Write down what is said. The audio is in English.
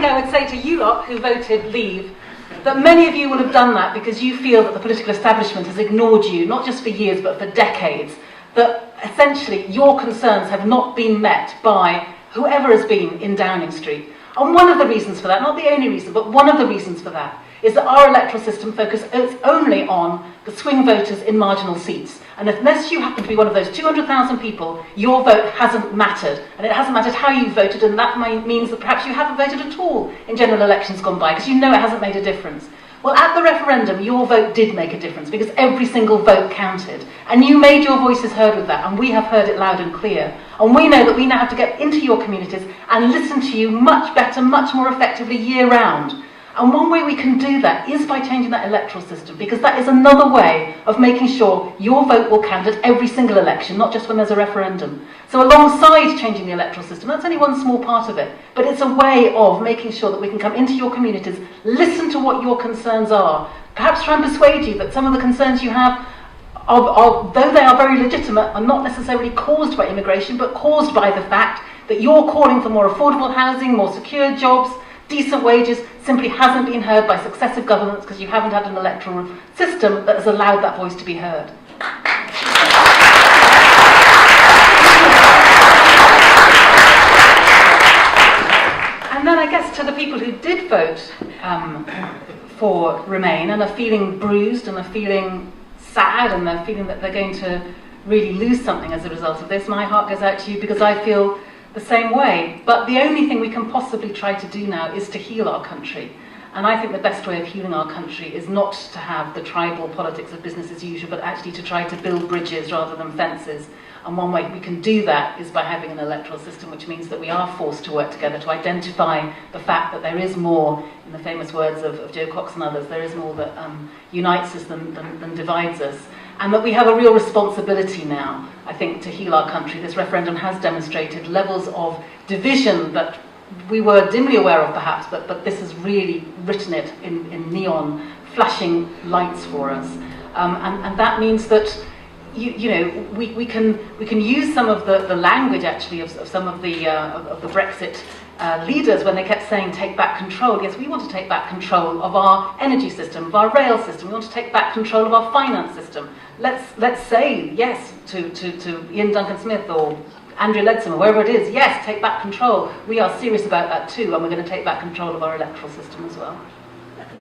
think I would say to you lot who voted Leave, that many of you will have done that because you feel that the political establishment has ignored you, not just for years, but for decades, that essentially your concerns have not been met by whoever has been in Downing Street. And one of the reasons for that, not the only reason, but one of the reasons for that, is that our electoral system focuses only on the swing voters in marginal seats. And unless you happen to be one of those 200,000 people, your vote hasn't mattered. And it hasn't mattered how you voted, and that means that perhaps you haven't voted at all in general elections gone by, because you know it hasn't made a difference. Well, at the referendum, your vote did make a difference, because every single vote counted. And you made your voices heard with that, and we have heard it loud and clear. And we know that we now have to get into your communities and listen to you much better, much more effectively year-round. And one way we can do that is by changing that electoral system, because that is another way of making sure your vote will count at every single election, not just when there's a referendum. So alongside changing the electoral system, that's only one small part of it, but it's a way of making sure that we can come into your communities, listen to what your concerns are, perhaps try and persuade you that some of the concerns you have, though they are very legitimate, are not necessarily caused by immigration, but caused by the fact that you're calling for more affordable housing, more secure jobs, decent wages, simply hasn't been heard by successive governments because you haven't had an electoral system that has allowed that voice to be heard. And then I guess to the people who did vote for Remain and are feeling bruised and are feeling sad and they're feeling that they're going to really lose something as a result of this, my heart goes out to you, because I feel the same way. But the only thing we can possibly try to do now is to heal our country. And I think the best way of healing our country is not to have the tribal politics of business as usual, but actually to try to build bridges rather than fences. And one way we can do that is by having an electoral system, which means that we are forced to work together to identify the fact that there is more, in the famous words of Jo Cox and others, there is more that unites us than divides us. And that we have a real responsibility now, I think, to heal our country. This referendum has demonstrated levels of division that we were dimly aware of, perhaps, but this has really written it in neon, flashing lights for us. And that means that we can use some of the language, actually, of some of the Brexit leaders when they kept saying take back control. Yes, we want to take back control of our energy system, of our rail system. We want to take back control of our finance system. Let's say yes to Ian Duncan Smith or Andrea Leadsom or wherever it is. Yes, take back control. We are serious about that too, and we're going to take back control of our electoral system as well.